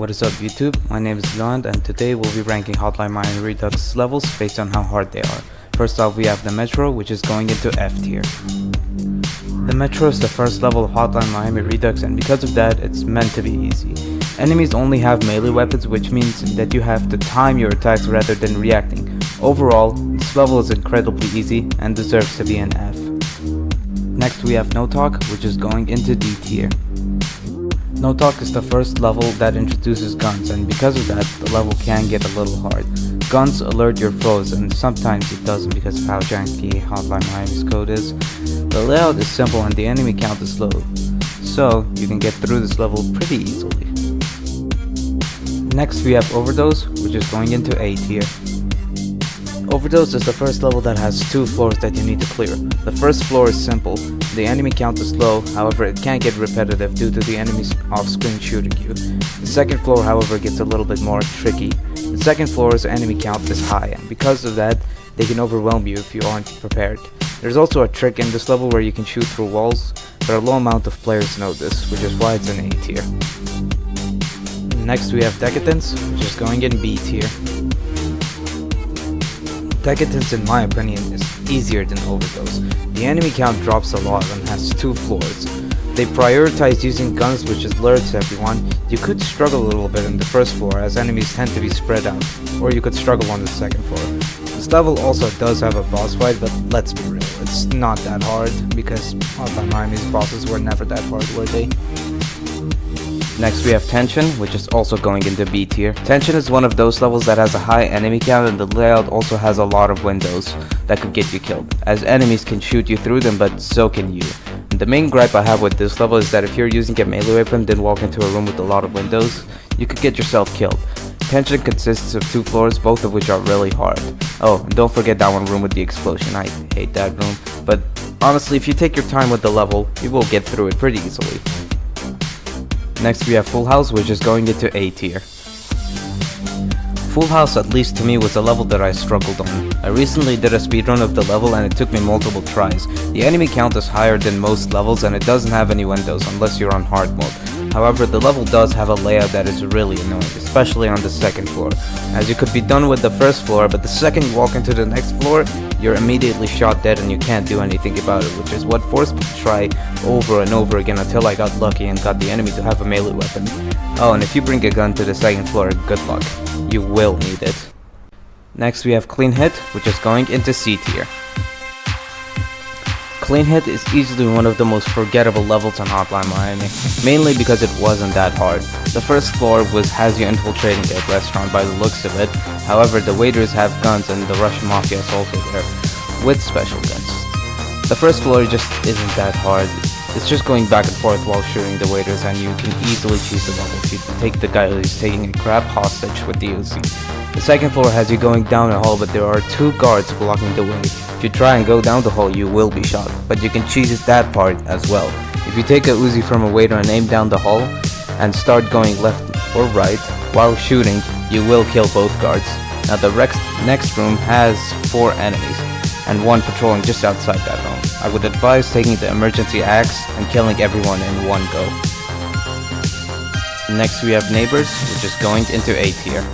What is up YouTube? My name is Leon and today we'll be ranking Hotline Miami Redux levels based on how hard they are. First off we have the Metro, which is going into F tier. The Metro is the first level of Hotline Miami Redux and because of that it's meant to be easy. Enemies only have melee weapons, which means that you have to time your attacks rather than reacting. Overall, this level is incredibly easy and deserves to be an F. Next we have No Talk, which is going into D tier. No Talk is the first level that introduces guns, and because of that, the level can get a little hard. Guns alert your foes, and sometimes it doesn't because of how janky Hotline Miami's code is. The layout is simple and the enemy count is low, so you can get through this level pretty easily. Next we have Overdose, which is going into A tier. Overdose is the first level that has two floors that you need to clear. The first floor is simple. The enemy count is low, however it can get repetitive due to the enemies off-screen shooting you. The second floor however gets a little bit more tricky. The second floor's enemy count is high, and because of that, they can overwhelm you if you aren't prepared. There's also a trick in this level where you can shoot through walls, but a low amount of players know this, which is why it's an A tier. Next we have Decadence, which is going in B tier. Decadence in my opinion is easier than Overdose. The enemy count drops a lot and has two floors. They prioritize using guns, which alerts everyone. You could struggle a little bit in the first floor as enemies tend to be spread out, or you could struggle on the second floor. This level also does have a boss fight, but let's be real, it's not that hard because Hotline Miami's bosses were never that hard, were they? Next we have Tension, which is also going into B tier. Tension is one of those levels that has a high enemy count and the layout also has a lot of windows that could get you killed, as enemies can shoot you through them but so can you. And the main gripe I have with this level is that if you're using a melee weapon then walk into a room with a lot of windows, you could get yourself killed. Tension consists of two floors, both of which are really hard. Oh, and don't forget that one room with the explosion, I hate that room. But honestly, if you take your time with the level, you will get through it pretty easily. Next we have Full House, which is going into A tier. Full House, at least to me, was a level that I struggled on. I recently did a speedrun of the level and it took me multiple tries. The enemy count is higher than most levels and it doesn't have any windows unless you're on hard mode. However, the level does have a layout that is really annoying, especially on the second floor, as you could be done with the first floor, but the second you walk into the next floor, you're immediately shot dead and you can't do anything about it, which is what forced me to try over and over again until I got lucky and got the enemy to have a melee weapon. Oh, and if you bring a gun to the second floor, good luck. You will need it. Next we have Clean Hit, which is going into C tier. Clean Hit is easily one of the most forgettable levels on Hotline Miami, mainly because it wasn't that hard. The first floor has you infiltrating a restaurant by the looks of it, however the waiters have guns and the Russian Mafia is also there, with special guns. The first floor just isn't that hard, it's just going back and forth while shooting the waiters and you can easily choose the level if you take the guy who's taking a crab hostage with the Uzi. The second floor has you going down a hall, but there are two guards blocking the way. If you try and go down the hall, you will be shot, but you can choose that part as well. If you take a Uzi from a waiter and aim down the hall and start going left or right while shooting, you will kill both guards. Now the next room has 4 enemies and 1 patrolling just outside that room. I would advise taking the emergency axe and killing everyone in one go. Next we have Neighbors, which is going into A tier.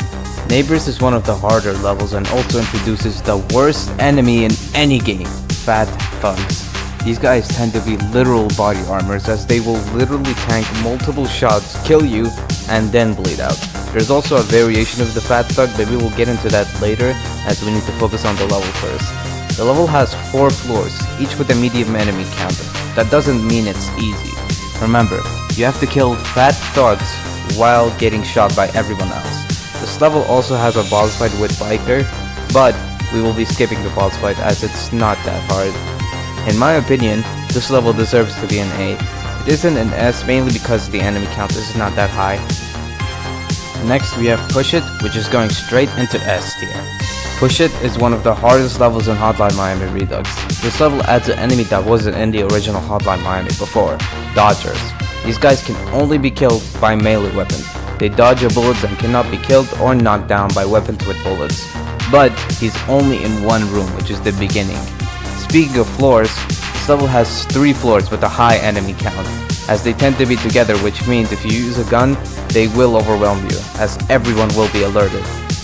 Neighbors is one of the harder levels and also introduces the worst enemy in any game, Fat Thugs. These guys tend to be literal body armors as they will literally tank multiple shots, kill you, and then bleed out. There's also a variation of the Fat Thug, but we will get into that later as we need to focus on the level first. The level has 4 floors, each with a medium enemy counter. That doesn't mean it's easy. Remember, you have to kill Fat Thugs while getting shot by everyone else. This level also has a boss fight with Biker, but we will be skipping the boss fight as it's not that hard. In my opinion, this level deserves to be an A. It isn't an S mainly because the enemy count is not that high. Next we have Push It, which is going straight into S tier. Push It is one of the hardest levels in Hotline Miami Redux. This level adds an enemy that wasn't in the original Hotline Miami before, Dodgers. These guys can only be killed by melee weapons. They dodge your bullets and cannot be killed or knocked down by weapons with bullets. But he's only in one room, which is the beginning. Speaking of floors, this level has 3 floors with a high enemy count. as they tend to be together, which means if you use a gun, they will overwhelm you, as everyone will be alerted.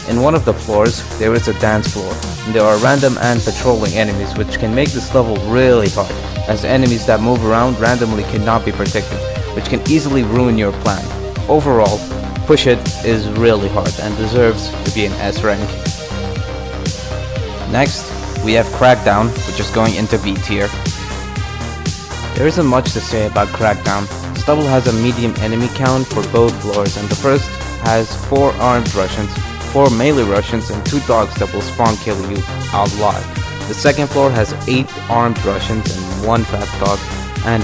In one of the floors, there is a dance floor, and there are random and patrolling enemies, which can make this level really hard, as enemies that move around randomly cannot be protected, which can easily ruin your plan. Overall, Push It is really hard and deserves to be an S rank. Next, we have Crackdown, which is going into B tier. There isn't much to say about Crackdown. This level has a medium enemy count for both floors, and the first has 4 armed Russians, 4 melee Russians, and 2 dogs that will spawn kill you a lot. The second floor has 8 armed Russians and 1 fat dog and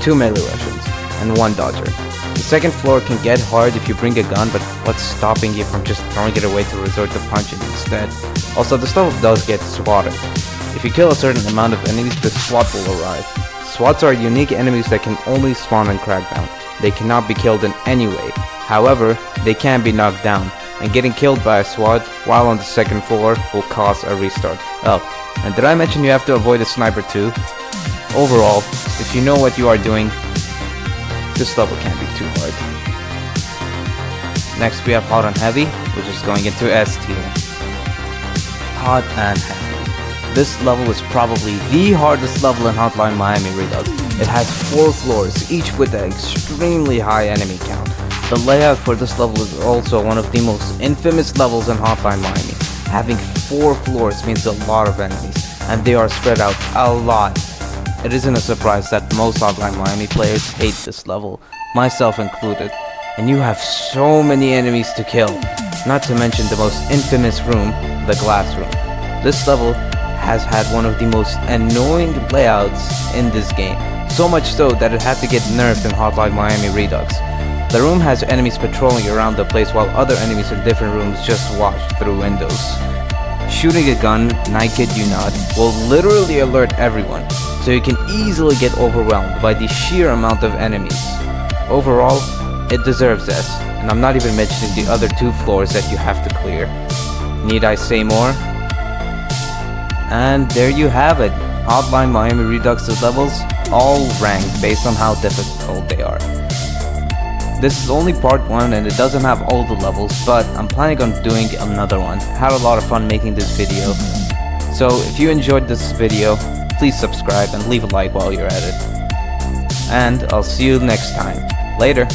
2 melee Russians and 1 dodger. The second floor can get hard if you bring a gun, but what's stopping you from just throwing it away to resort to punching instead? Also, this level does get swatted. If you kill a certain amount of enemies, the SWAT will arrive. SWATs are unique enemies that can only spawn in Crackdown. They cannot be killed in any way. However, they can be knocked down, and getting killed by a SWAT while on the second floor will cause a restart. Oh, and did I mention you have to avoid a sniper too? Overall, if you know what you are doing, this level can't be too hard. Next we have Hot and Heavy, which is going into S tier. Hot and Heavy. This level is probably the hardest level in Hotline Miami Redux. It has 4 floors, each with an extremely high enemy count. The layout for this level is also one of the most infamous levels in Hotline Miami. Having 4 floors means a lot of enemies, and they are spread out a lot. It isn't a surprise that most Hotline Miami players hate this level, myself included. And you have so many enemies to kill, not to mention the most infamous room, the glass room. This level has had one of the most annoying layouts in this game, so much so that it had to get nerfed in Hotline Miami Redux. The room has enemies patrolling around the place while other enemies in different rooms just watch through windows. Shooting a gun, and I kid you not, will literally alert everyone, so you can easily get overwhelmed by the sheer amount of enemies. Overall, it deserves S, and I'm not even mentioning the other 2 floors that you have to clear. Need I say more? And there you have it, Hotline Miami Redux's levels, all ranked based on how difficult they are. This is only part 1 and it doesn't have all the levels, but I'm planning on doing another one. Had a lot of fun making this video. So if you enjoyed this video, please subscribe and leave a like while you're at it. And I'll see you next time. Later!